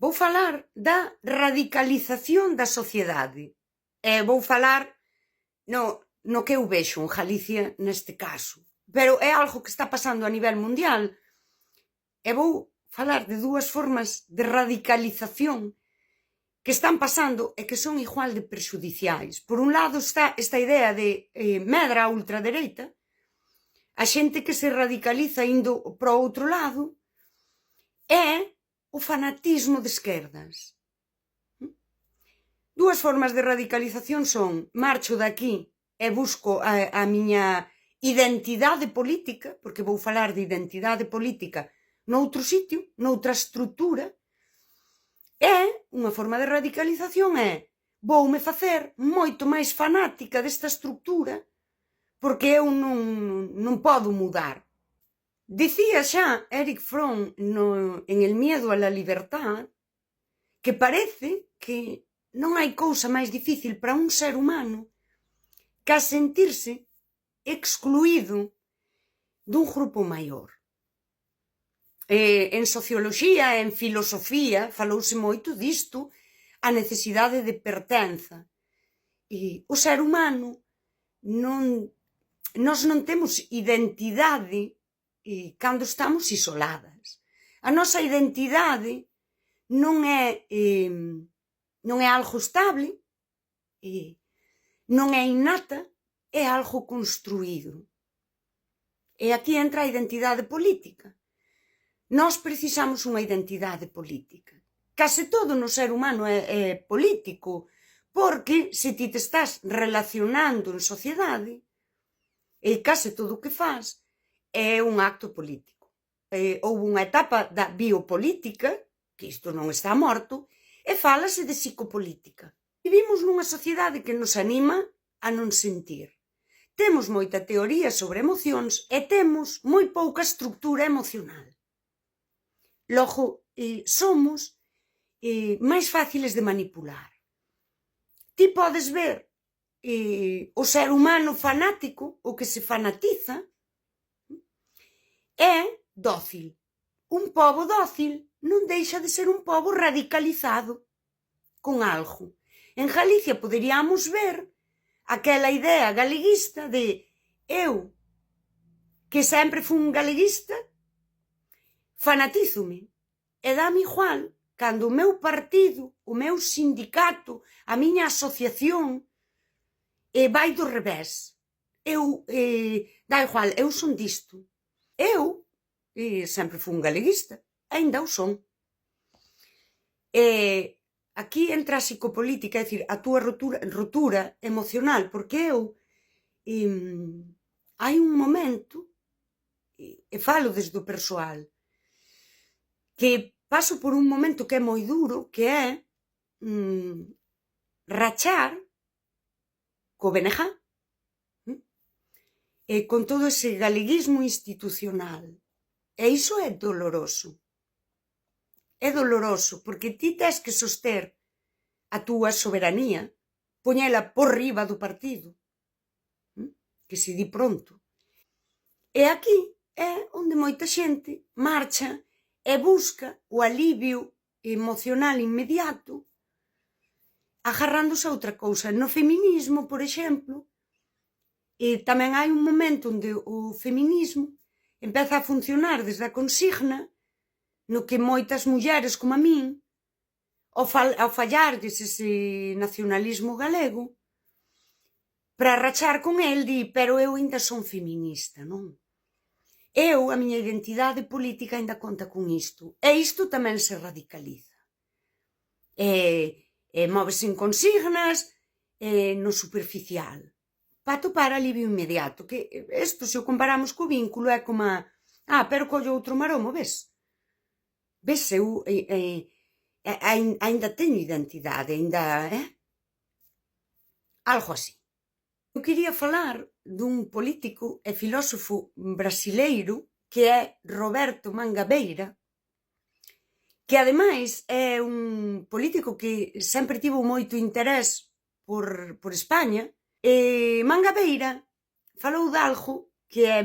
Vou falar da radicalización da sociedade. E vou falar no que eu vexo en Galicia neste caso. Pero é algo que está pasando a nivel mundial. E vou falar de dúas formas de radicalización que están pasando e que son igual de prexudiciais. Por un lado está esta idea de medra a ultradereita, a xente que se radicaliza indo para o outro lado, e o fanatismo de esquerdas. Dúas formas de radicalización son: marcho daqui e busco a miña identidade política, porque vou falar de identidade política noutro sitio, noutra estrutura. E unha forma de radicalización é: voume facer moito máis fanática desta estrutura porque eu non podo mudar. Dicía xa Erich Fromm en El miedo a la libertad que parece que non hai cousa máis difícil para un ser humano que a sentirse excluído dun grupo maior. En socioloxía e en filosofía falouse moito disto, a necesidade de pertenza. E o ser humano nós non temos identidade cando estamos isoladas. A nosa identidade non é algo estable, non é innata, é algo construído. E aquí entra a identidade política. Nós precisamos unha identidade política. Case todo no ser humano é político, porque se ti te estás relacionando en sociedade, case todo o que faz é un acto político. Houve unha etapa da biopolítica, que isto non está morto, e fálase de psicopolítica. Vivimos nunha sociedade que nos anima a non sentir. Temos moita teoría sobre emocións e temos moi pouca estructura emocional. Logo, somos máis fáciles de manipular. Ti podes ver o ser humano fanático, o que se fanatiza, é dócil. Un pobo dócil non deixa de ser un pobo radicalizado con algo. En Galicia poderíamos ver aquela idea galeguista de eu, que sempre fui un galeguista, fanatízome e dame igual cando o meu partido, o meu sindicato, a miña asociación vai do revés. Dá igual, eu son disto. Eu sempre fui un galeguista, ainda o son. Aquí entra a psicopolítica, é dicir, a túa rotura emocional, porque eu hai un momento, e falo desde o persoal, que paso por un momento que é moi duro, que é rachar co BNG, con todo ese galeguismo institucional. E iso é doloroso. É doloroso, porque ti tes que soster a túa soberanía, poñela por riba do partido, que se di pronto. E aquí é onde moita xente marcha e busca o alivio emocional inmediato agarrándose a outra cousa. No feminismo, por exemplo, tamén hai un momento onde o feminismo empeza a funcionar desde a consigna, no que moitas mulleres como a min, ao fallarlles ese nacionalismo galego, para rachar con el, di, pero eu ainda son feminista, non? Eu, a miña identidade política ainda conta con isto. E isto tamén se radicaliza. Móvese en consignas, no superficial, para atopar alivio inmediato. Que isto, se o comparamos co vínculo, é como pero collo outro maromo, ves? Ves, eu ainda teño identidade, ainda, algo así. Eu quería falar dun político e filósofo brasileiro que é Roberto Mangabeira, que ademais é un político que sempre tivo moito interés por España. Mangabeira falou de algo que é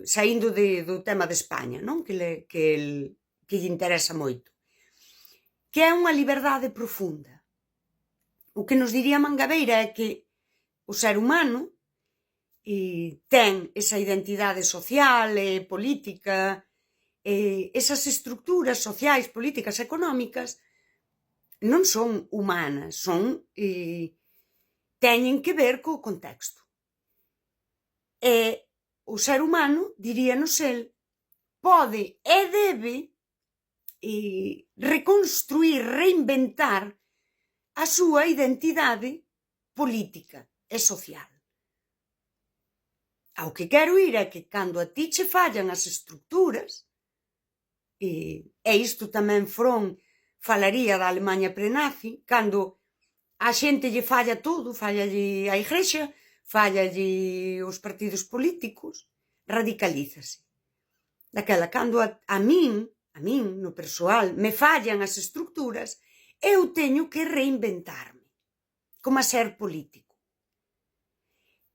saindo do tema de España, non? Que lle interesa moito. que é unha liberdade profunda. O que nos diría Mangabeira é que o ser humano ten esa identidade social e política, esas estructuras sociais, políticas, económicas, non son humanas, teñen que ver co contexto. E o ser humano, diríanos el, pode e debe reconstruir, reinventar a súa identidade política e social. Ao que quero ir é que cando a ti che fallan as estructuras, e isto tamén Fron falaría da Alemanha prenazi, cando a xente lle falla todo, fallalle a Igrexa, fallalle os partidos políticos, radicalízase. Daquela, cando a min, no persoal, me fallan as estructuras, eu teño que reinventarme como a ser político.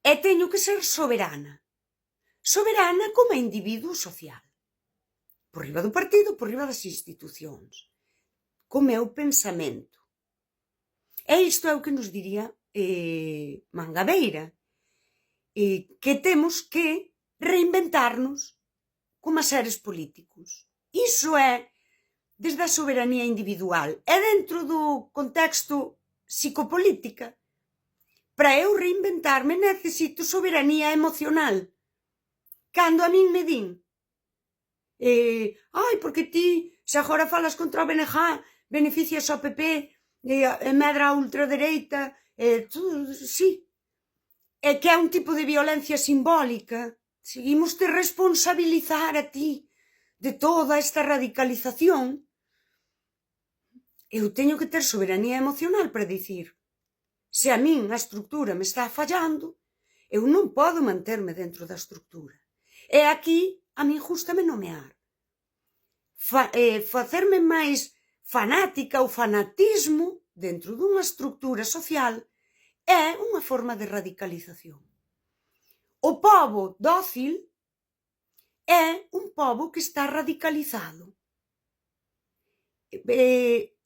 E teño que ser soberana. Soberana como a individuo social. Por riba do partido, por riba das institucións. Co meu pensamento. E isto é o que nos diría Mangabeira. Que temos que reinventarnos como a seres políticos. Iso é desde a soberanía individual. E dentro do contexto psicopolítica, para eu reinventarme necesito soberanía emocional. Cando a min me din porque ti, se agora falas contra o BNG, beneficias ao PP, e medra a ultradereita, sí. É que é un tipo de violencia simbólica. Seguimos te responsabilizar a ti de toda esta radicalización. Eu teño que ter soberanía emocional para dicir, se a min a estructura me está fallando, eu non podo manterme dentro da estructura. E aquí a min gústame nomear. Facerme máis fanática ou fanatismo dentro dunha estructura social é unha forma de radicalización. O pobo dócil é un pobo que está radicalizado.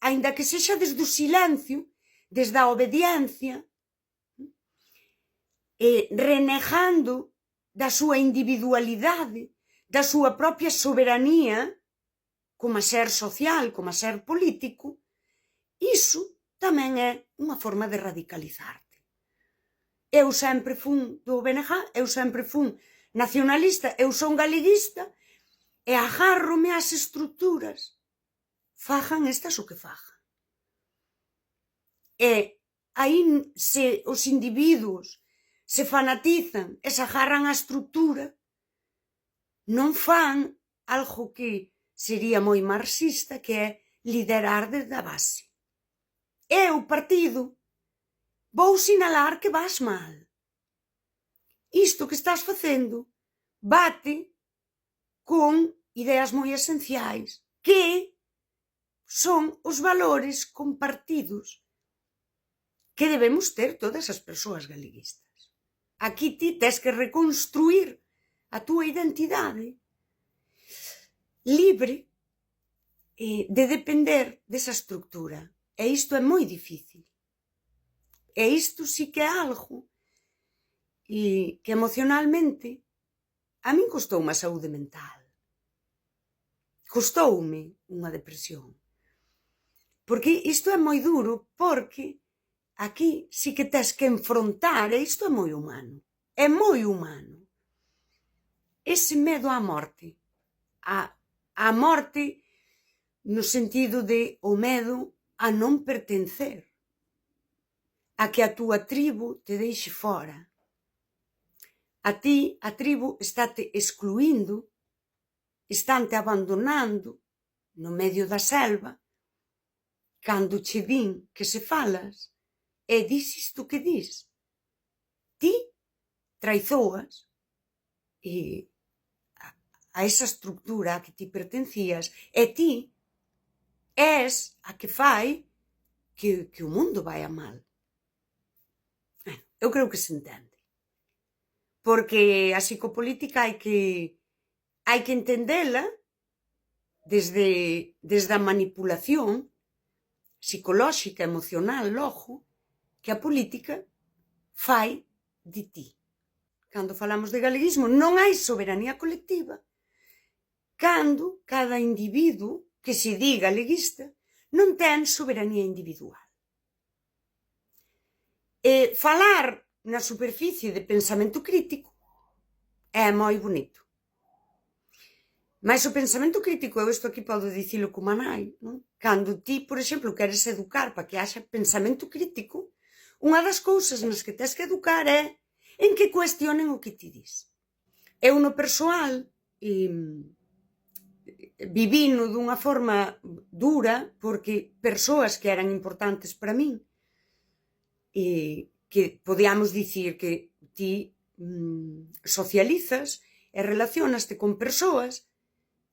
Aínda que sexa desde o silencio, desde a obediencia, renegando da súa individualidade, da súa propia soberanía, como a ser social, como a ser político, iso tamén é unha forma de radicalizarte. Eu sempre fun do BNG, eu sempre fun nacionalista, eu son galeguista, e agárrome ás estructuras, fajan estas o que fajan. E aí se os individuos se fanatizan e se agarran á estructura, non fan algo que sería moi marxista, que é liderar desde a base. O partido, vou sinalar que vas mal. Isto que estás facendo bate con ideas moi esenciais, que son os valores compartidos que debemos ter todas as persoas galeguistas. Aquí ti tes que reconstruir a túa identidade libre de depender desa estructura. E isto é moi difícil. E isto sí que é algo que emocionalmente a min costoume a saúde mental. Costoume unha depresión. Porque isto é moi duro, porque aquí sí que tes que enfrontar, e isto é moi humano. É moi humano. Ese medo á morte. A morte no sentido de o medo a non pertencer. A que a túa tribo te deixe fora. A ti, a tribo, estáte excluindo, estáte abandonando no medio da selva, cando che din que se falas, e dis isto que dis. Ti traizoas a esa estructura a que ti pertencías, e ti és a que fai que o mundo vai a mal. Eu creo que se entende. Porque a psicopolítica hai que entendela desde a manipulación, psicolóxica, emocional, logo, que a política fai de ti. Cando falamos de galeguismo, non hai soberanía colectiva cando cada individuo que se di galeguista non ten soberanía individual. E falar na superficie de pensamento crítico é moi bonito. Mas o pensamento crítico, eu isto aquí podo dicilo como nai, non? Cando ti, por exemplo, queres educar para que haxa pensamento crítico, unha das cousas nas que tens que educar é en que cuestionen o que ti dis. Eu no persoal vivino dunha forma dura porque persoas que eran importantes para min que podíamos dicir que ti socializas e relacionaste con persoas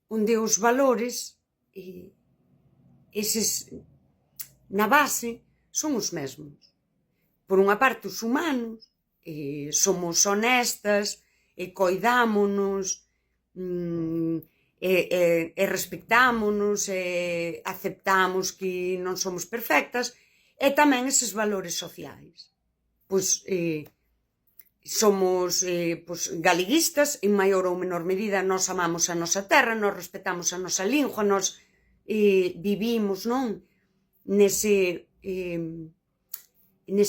onde os valores eses na base son os mesmos. Por unha parte, os humanos, somos honestas, e coidámonos, e respectámonos, e aceptamos que non somos perfectas, e tamén eses valores sociais. Pois somos galeguistas, en maior ou menor medida nós amamos a nosa terra, nós respetamos a nosa lingua, nós vivimos, non? Nese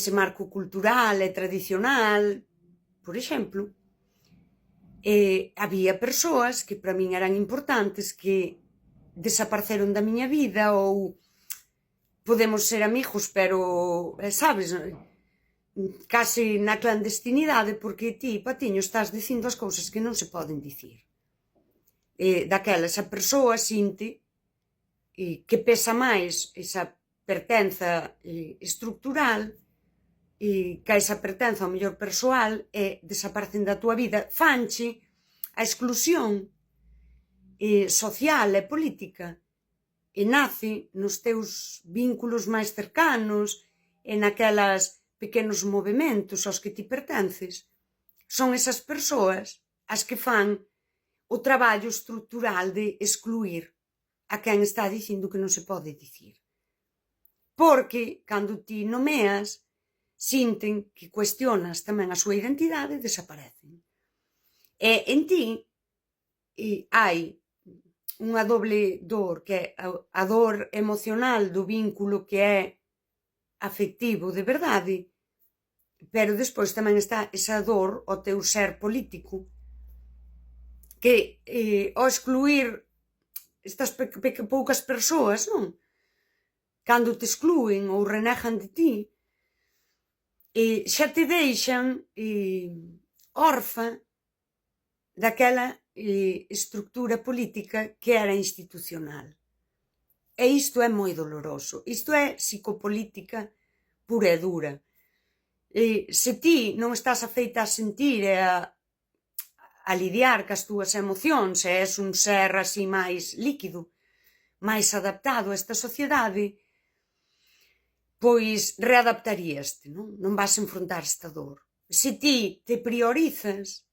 marco cultural e tradicional, por exemplo, había persoas que para min eran importantes que desapareceron da miña vida ou podemos ser amigos, pero, sabes, case na clandestinidade porque ti, patiño, estás dicindo as cousas que non se poden dicir. Daquela, esa persoa sinte que pesa máis esa pertenza estructural que esa pertenza ao mellor persoal e desaparecen da túa vida, fanche a exclusión social e política e nace nos teus vínculos máis cercanos e naquelas pequenos movementos aos que ti pertences. Son esas persoas as que fan o traballo estrutural de excluir a quen está dicindo que non se pode dicir. Porque, cando ti nomeas, sinten que cuestionas tamén a súa identidade e desaparecen. E en ti hai unha doble dor, que é a dor emocional do vínculo que é afectivo de verdade, pero despois tamén está esa dor ao teu ser político, que ao excluir estas poucas persoas, non? Cando te excluen ou renegan de ti, xa te deixan órfa daquela estructura política que era institucional. E isto é moi doloroso. Isto é psicopolítica pura e dura. Se ti non estás afeita a sentir e a lidiar cas túas emocións, e és un ser así máis líquido, máis adaptado a esta sociedade, pois readaptaríaste, non? Non vas enfrontar esta dor. Se ti te priorizas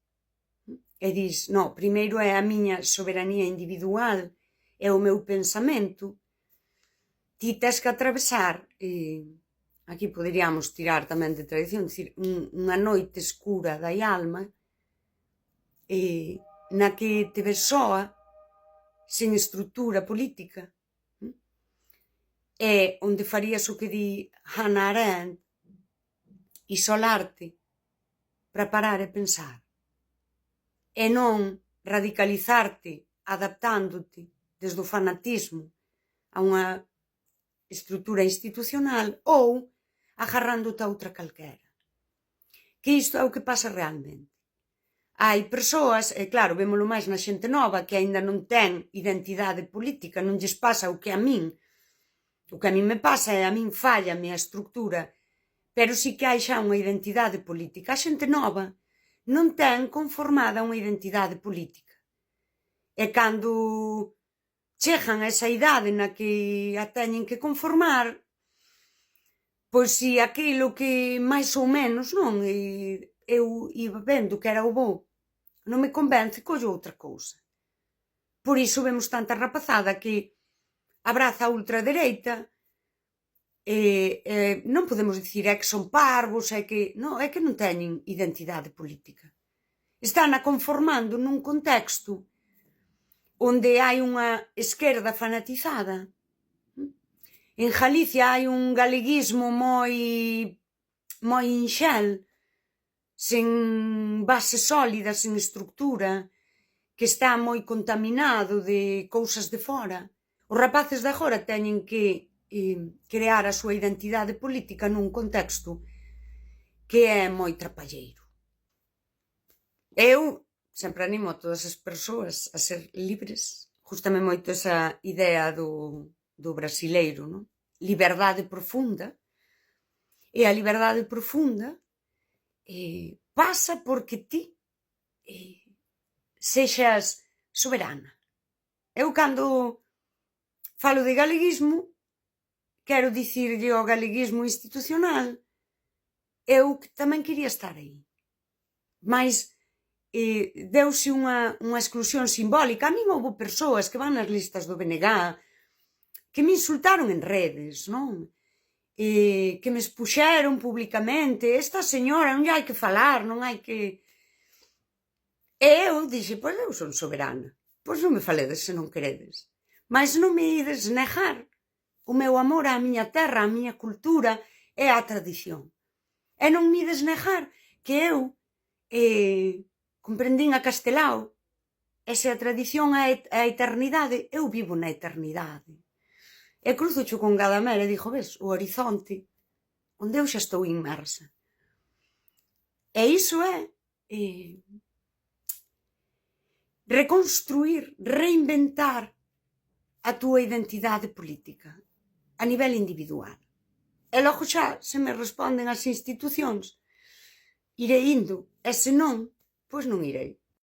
e dis, no, primeiro é a miña soberanía individual e o meu pensamento, ti tes que atravesar, aquí poderíamos tirar tamén de tradición, dicir, unha noite escura da alma, na que te ves soa, sen estrutura política, e onde farías o que di Hannah Arendt, isolarte para parar e pensar, e non radicalizarte adaptándote desde o fanatismo a unha estrutura institucional ou agarrándote a outra calquera. Que isto é o que pasa realmente. Hai persoas, e claro, vémolo máis na xente nova, que aínda non ten identidade política, non lles pasa o que a min. O que a min me pasa é a min fallame a estructura, pero sí que hai xa unha identidade política. A xente nova non ten conformada unha identidade política. E cando chegan a esa idade na que a teñen que conformar, pois si aquilo que máis ou menos, non, eu iba vendo que era o bo, non me convence, collo outra cousa. Por iso vemos tanta rapazada que abraza a ultradereita Non podemos dicir é que son parvos, é que non teñen identidade política. Están a conformando nun contexto onde hai unha esquerda fanatizada. En Galicia hai un galeguismo moi inxel, sen base sólida, sen estructura, que está moi contaminado de cousas de fora. Os rapaces de agora teñen que crear a súa identidade política nun contexto que é moi trapalleiro. Eu sempre animo a todas as persoas a ser libres. Gústame moito esa idea do brasileiro, non? Liberdade profunda. E a liberdade profunda pasa porque ti sexas soberana. Eu cando falo de galeguismo, quero dicirlle ao galeguismo institucional, eu tamén quería estar aí. Mais deuse unha exclusión simbólica. A min houve persoas que van nas listas do BNG que me insultaron en redes, non? Que me expuxeron públicamente. Esta señora non lle hai que falar, non hai que... E eu dixe, pois eu son soberana. Pois non me faledes se non queredes. Mas non me ides negar o meu amor á miña terra, á miña cultura e á tradición. E non me ides negar que eu comprendín a Castelao, e se a tradición é a eternidade, eu vivo na eternidade. E cruzocho con Gadamer e dixo, ves, o horizonte, onde eu xa estou inmersa. E iso é reconstruir, reinventar a túa identidade política a nivel individual. E logo xa, se me responden as institucións, irei indo, e se non, pois non irei.